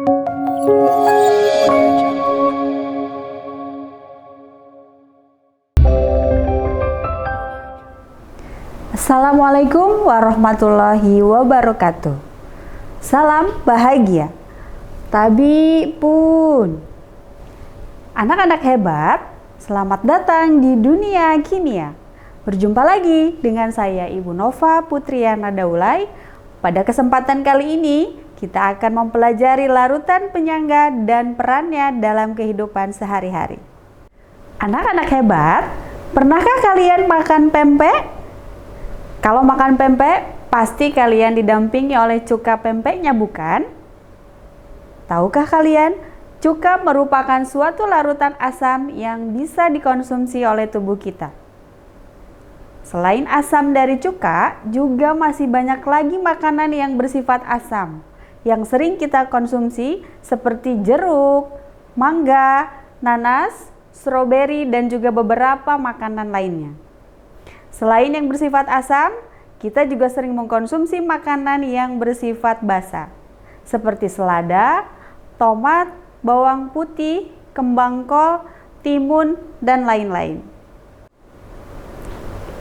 Assalamualaikum warahmatullahi wabarakatuh. Salam bahagia. Tabi pun. Anak-anak hebat, selamat datang di dunia kimia. Berjumpa lagi dengan saya Ibu Nova Putriana Daulay. Pada kesempatan kali ini, kita akan mempelajari larutan penyangga dan perannya dalam kehidupan sehari-hari. Anak-anak hebat, pernahkah kalian makan pempek? Kalau makan pempek, pasti kalian didampingi oleh cuka pempeknya, bukan? Tahukah kalian, cuka merupakan suatu larutan asam yang bisa dikonsumsi oleh tubuh kita. Selain asam dari cuka, juga masih banyak lagi makanan yang bersifat asam, yang sering kita konsumsi seperti jeruk, mangga, nanas, stroberi, dan juga beberapa makanan lainnya. Selain yang bersifat asam, kita juga sering mengkonsumsi makanan yang bersifat basa, seperti selada, tomat, bawang putih, kembang kol, timun, dan lain-lain.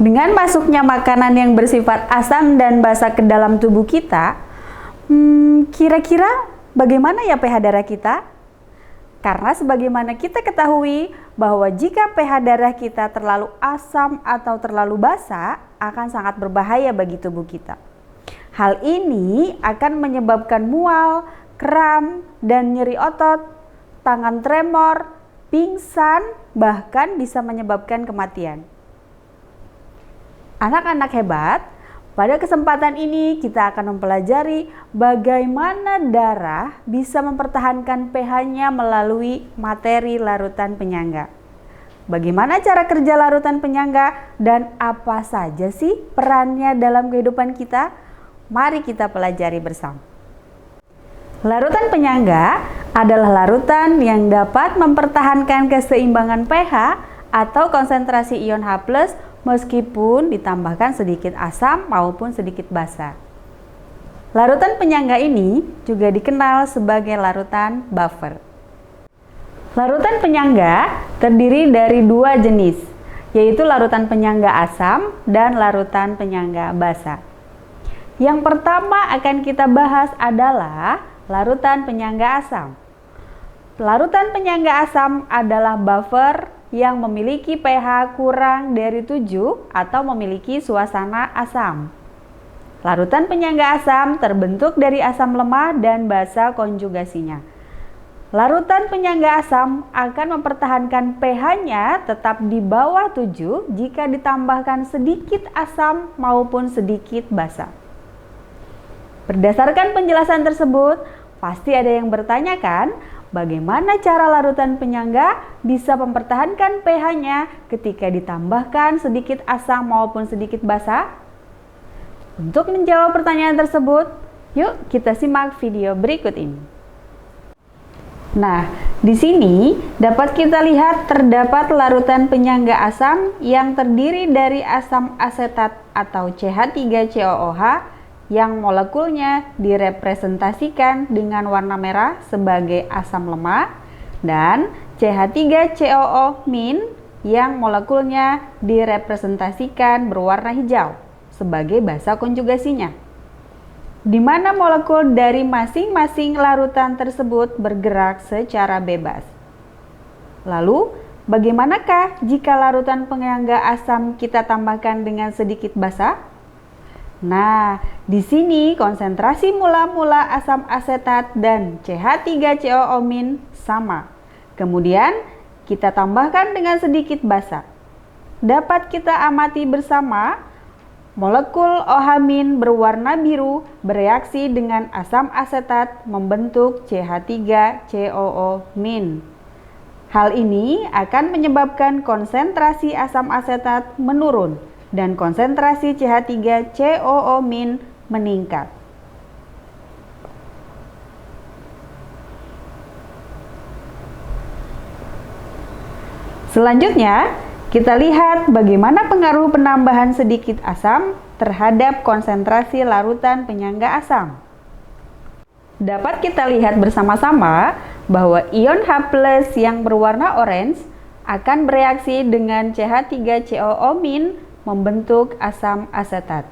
Dengan masuknya makanan yang bersifat asam dan basa ke dalam tubuh kita, kira-kira bagaimana ya pH darah kita? Karena sebagaimana kita ketahui bahwa jika pH darah kita terlalu asam atau terlalu basa akan sangat berbahaya bagi tubuh kita. Hal ini akan menyebabkan mual, kram, dan nyeri otot, tangan tremor, pingsan, bahkan bisa menyebabkan kematian. Anak-anak hebat, pada kesempatan ini kita akan mempelajari bagaimana darah bisa mempertahankan pH-nya melalui materi larutan penyangga. Bagaimana cara kerja larutan penyangga dan apa saja sih perannya dalam kehidupan kita? Mari kita pelajari bersama. Larutan penyangga adalah larutan yang dapat mempertahankan keseimbangan pH atau konsentrasi ion H+, meskipun ditambahkan sedikit asam maupun sedikit basa. Larutan penyangga ini juga dikenal sebagai larutan buffer. Larutan penyangga terdiri dari dua jenis, yaitu larutan penyangga asam dan larutan penyangga basa. Yang pertama akan kita bahas adalah larutan penyangga asam. Larutan penyangga asam adalah buffer yang memiliki pH kurang dari 7 atau memiliki suasana asam. Larutan penyangga asam terbentuk dari asam lemah dan basa konjugasinya. Larutan penyangga asam akan mempertahankan pH-nya tetap di bawah 7 jika ditambahkan sedikit asam maupun sedikit basa. Berdasarkan penjelasan tersebut, pasti ada yang bertanya kan, bagaimana cara larutan penyangga bisa mempertahankan pH-nya ketika ditambahkan sedikit asam maupun sedikit basa? Untuk menjawab pertanyaan tersebut, yuk kita simak video berikut ini. Nah, di sini dapat kita lihat terdapat larutan penyangga asam yang terdiri dari asam asetat atau CH3COOH yang molekulnya direpresentasikan dengan warna merah sebagai asam lemah, dan CH3COO- yang molekulnya direpresentasikan berwarna hijau sebagai basa konjugasinya, di mana molekul dari masing-masing larutan tersebut bergerak secara bebas. Lalu, bagaimanakah jika larutan penyangga asam kita tambahkan dengan sedikit basa? Nah, di sini konsentrasi mula-mula asam asetat dan CH3COO- sama. Kemudian, kita tambahkan dengan sedikit basa. Dapat kita amati bersama, molekul OH- berwarna biru bereaksi dengan asam asetat membentuk CH3COO-. Hal ini akan menyebabkan konsentrasi asam asetat menurun dan konsentrasi CH3COO- meningkat. Selanjutnya, kita lihat bagaimana pengaruh penambahan sedikit asam terhadap konsentrasi larutan penyangga asam. Dapat kita lihat bersama-sama bahwa ion H+ yang berwarna orange akan bereaksi dengan CH3COO- membentuk asam asetat.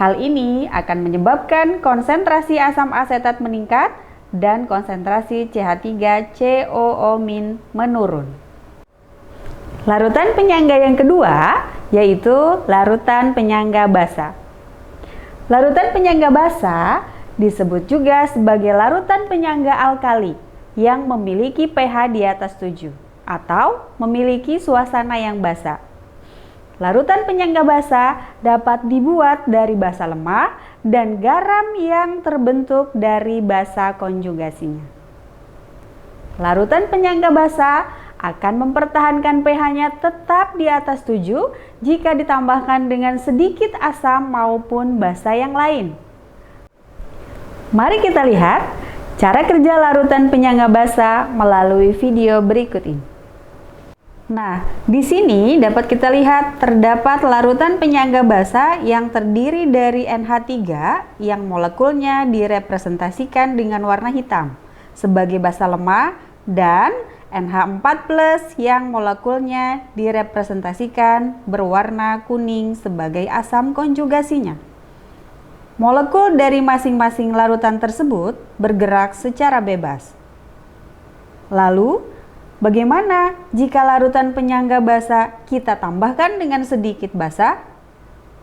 Hal ini akan menyebabkan konsentrasi asam asetat meningkat dan konsentrasi CH3COO- menurun. Larutan penyangga yang kedua yaitu larutan penyangga basa. Larutan penyangga basa disebut juga sebagai larutan penyangga alkali yang memiliki pH di atas 7 atau memiliki suasana yang basa. Larutan penyangga basa dapat dibuat dari basa lemah dan garam yang terbentuk dari basa konjugasinya. Larutan penyangga basa akan mempertahankan pH-nya tetap di atas 7 jika ditambahkan dengan sedikit asam maupun basa yang lain. Mari kita lihat cara kerja larutan penyangga basa melalui video berikut ini. Nah, di sini dapat kita lihat terdapat larutan penyangga basa yang terdiri dari NH3 yang molekulnya direpresentasikan dengan warna hitam sebagai basa lemah dan NH4+ yang molekulnya direpresentasikan berwarna kuning sebagai asam konjugasinya. Molekul dari masing-masing larutan tersebut bergerak secara bebas. Lalu, bagaimana jika larutan penyangga basa kita tambahkan dengan sedikit basa?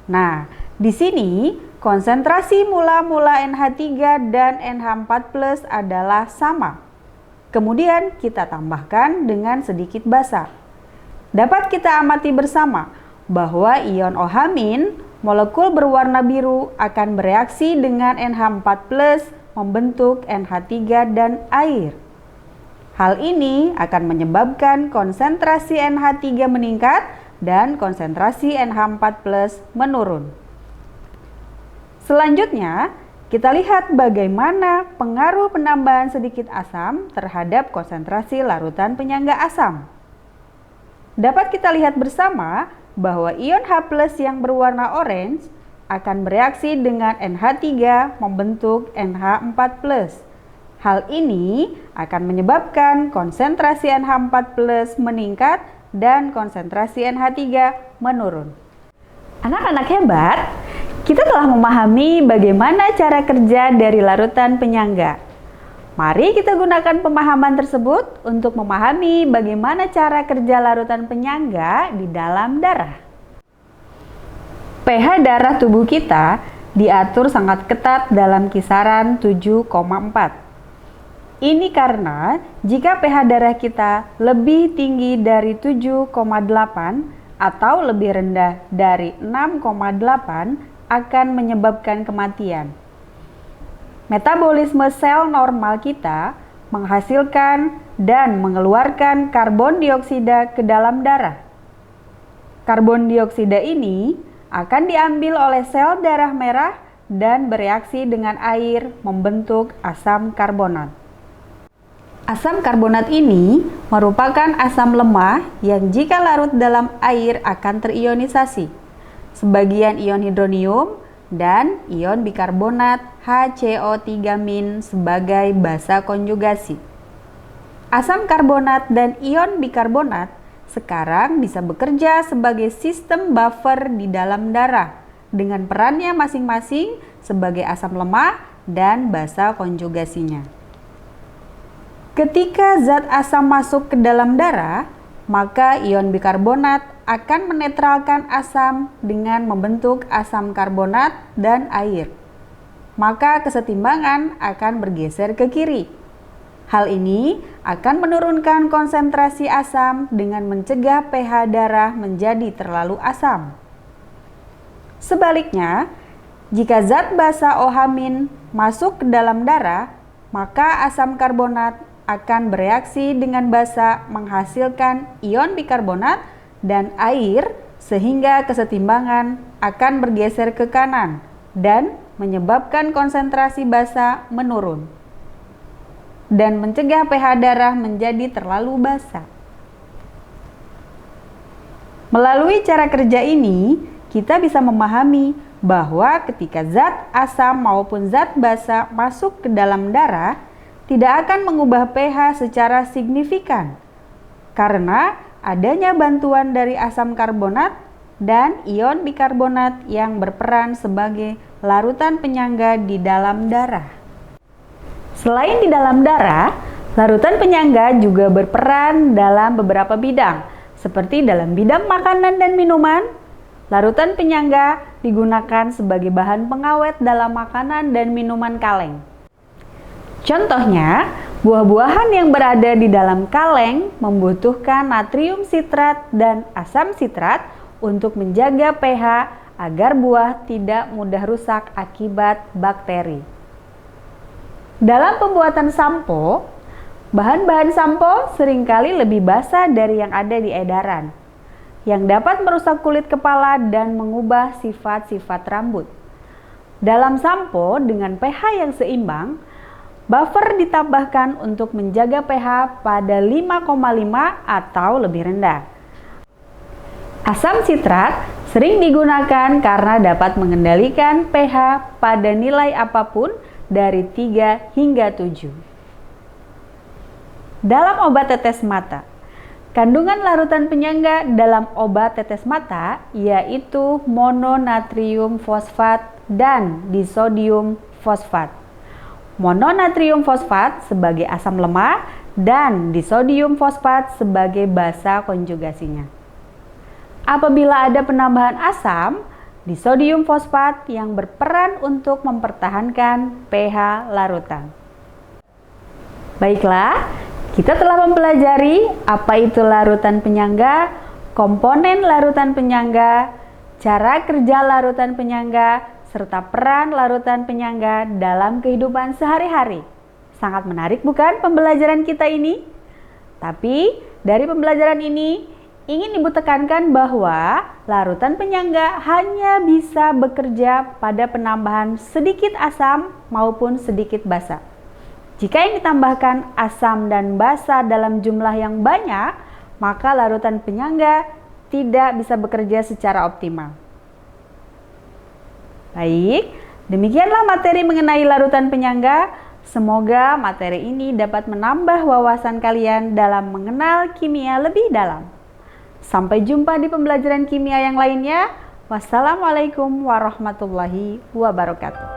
Nah, di sini konsentrasi mula-mula NH3 dan NH4+ adalah sama. Kemudian kita tambahkan dengan sedikit basa. Dapat kita amati bersama bahwa ion OH- molekul berwarna biru akan bereaksi dengan NH4+ membentuk NH3 dan air. Hal ini akan menyebabkan konsentrasi NH3 meningkat dan konsentrasi NH4+ menurun. Selanjutnya, kita lihat bagaimana pengaruh penambahan sedikit asam terhadap konsentrasi larutan penyangga asam. Dapat kita lihat bersama bahwa ion H+ yang berwarna orange akan bereaksi dengan NH3 membentuk NH4+. Hal ini akan menyebabkan konsentrasi NH4+ meningkat dan konsentrasi NH3 menurun. Anak-anak hebat, kita telah memahami bagaimana cara kerja dari larutan penyangga. Mari kita gunakan pemahaman tersebut untuk memahami bagaimana cara kerja larutan penyangga di dalam darah. pH darah tubuh kita diatur sangat ketat dalam kisaran 7,4. Ini karena jika pH darah kita lebih tinggi dari 7,8 atau lebih rendah dari 6,8 akan menyebabkan kematian. Metabolisme sel normal kita menghasilkan dan mengeluarkan karbon dioksida ke dalam darah. Karbon dioksida ini akan diambil oleh sel darah merah dan bereaksi dengan air membentuk asam karbonat. Asam karbonat ini merupakan asam lemah yang jika larut dalam air akan terionisasi. Sebagian ion hidronium dan ion bikarbonat HCO3- sebagai basa konjugasi. Asam karbonat dan ion bikarbonat sekarang bisa bekerja sebagai sistem buffer di dalam darah dengan perannya masing-masing sebagai asam lemah dan basa konjugasinya. Ketika zat asam masuk ke dalam darah, maka ion bikarbonat akan menetralkan asam dengan membentuk asam karbonat dan air. Maka kesetimbangan akan bergeser ke kiri. Hal ini akan menurunkan konsentrasi asam dengan mencegah pH darah menjadi terlalu asam. Sebaliknya, jika zat basa OH- masuk ke dalam darah, maka asam karbonat akan bereaksi dengan basa menghasilkan ion bikarbonat dan air sehingga kesetimbangan akan bergeser ke kanan dan menyebabkan konsentrasi basa menurun dan mencegah pH darah menjadi terlalu basa. Melalui cara kerja ini, kita bisa memahami bahwa ketika zat asam maupun zat basa masuk ke dalam darah, tidak akan mengubah pH secara signifikan karena adanya bantuan dari asam karbonat dan ion bikarbonat yang berperan sebagai larutan penyangga di dalam darah. Selain di dalam darah, larutan penyangga juga berperan dalam beberapa bidang, seperti dalam bidang makanan dan minuman. Larutan penyangga digunakan sebagai bahan pengawet dalam makanan dan minuman kaleng. Contohnya, buah-buahan yang berada di dalam kaleng membutuhkan natrium sitrat dan asam sitrat untuk menjaga pH agar buah tidak mudah rusak akibat bakteri. Dalam pembuatan sampo, bahan-bahan sampo seringkali lebih basah dari yang ada di edaran, yang dapat merusak kulit kepala dan mengubah sifat-sifat rambut. Dalam sampo dengan pH yang seimbang, buffer ditambahkan untuk menjaga pH pada 5,5 atau lebih rendah. Asam sitrat sering digunakan karena dapat mengendalikan pH pada nilai apapun dari 3 hingga 7. Dalam obat tetes mata, kandungan larutan penyangga dalam obat tetes mata yaitu mononatrium fosfat dan disodium fosfat. Mononatrium fosfat sebagai asam lemah dan disodium fosfat sebagai basa konjugasinya. Apabila ada penambahan asam, disodium fosfat yang berperan untuk mempertahankan pH larutan. Baiklah, kita telah mempelajari apa itu larutan penyangga, komponen larutan penyangga, cara kerja larutan penyangga, serta peran larutan penyangga dalam kehidupan sehari-hari. Sangat menarik bukan pembelajaran kita ini? Tapi dari pembelajaran ini ingin ibu tekankan bahwa larutan penyangga hanya bisa bekerja pada penambahan sedikit asam maupun sedikit basa. Jika yang ditambahkan asam dan basa dalam jumlah yang banyak, maka larutan penyangga tidak bisa bekerja secara optimal. Baik, demikianlah materi mengenai larutan penyangga. Semoga materi ini dapat menambah wawasan kalian dalam mengenal kimia lebih dalam. Sampai jumpa di pembelajaran kimia yang lainnya. Wassalamualaikum warahmatullahi wabarakatuh.